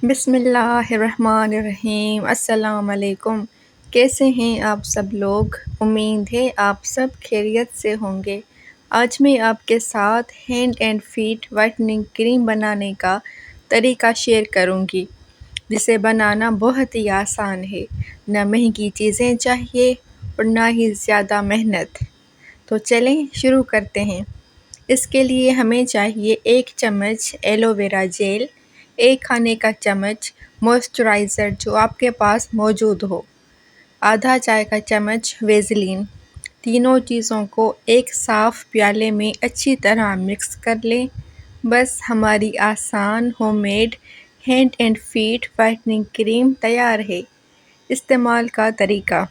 بسم اللہ الرحمن الرحیم۔ السلام علیکم۔ کیسے ہیں آپ سب لوگ؟ امید ہے آپ سب خیریت سے ہوں گے۔ آج میں آپ کے ساتھ ہینڈ اینڈ فیٹ وائٹننگ کریم بنانے کا طریقہ شیئر کروں گی، جسے بنانا بہت ہی آسان ہے۔ نہ مہنگی چیزیں چاہیے اور نہ ہی زیادہ محنت۔ تو چلیں شروع کرتے ہیں۔ اس کے لیے ہمیں چاہیے 1 چمچ ایلو ویرا جیل، 1 کھانے کا چمچ موئسچرائزر جو آپ کے پاس موجود ہو، آدھا چائے کا چمچ ویزلین۔ تینوں چیزوں کو ایک صاف پیالے میں اچھی طرح مکس کر لیں۔ بس ہماری آسان home made hand and feet whitening cream تیار ہے۔ استعمال کا طریقہ: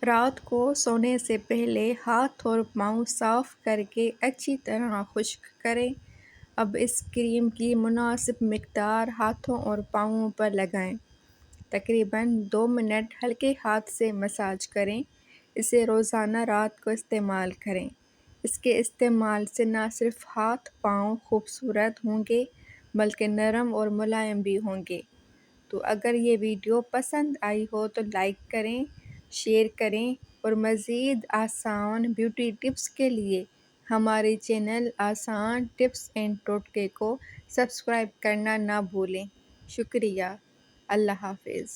رات کو سونے سے پہلے ہاتھ اور پاؤں صاف کر کے اچھی طرح خشک کریں۔ اب اس کریم کی مناسب مقدار ہاتھوں اور پاؤں پر لگائیں۔ تقریباً 2 منٹ ہلکے ہاتھ سے مساج کریں۔ اسے روزانہ رات کو استعمال کریں۔ اس کے استعمال سے نہ صرف ہاتھ پاؤں خوبصورت ہوں گے بلکہ نرم اور ملائم بھی ہوں گے۔ تو اگر یہ ویڈیو پسند آئی ہو تو لائک کریں، شیئر کریں اور مزید آسان بیوٹی ٹپس کے لیے ہمارے چینل آسان ٹپس اینڈ ٹوٹکے کو سبسکرائب کرنا نہ بھولیں۔ شکریہ۔ اللہ حافظ۔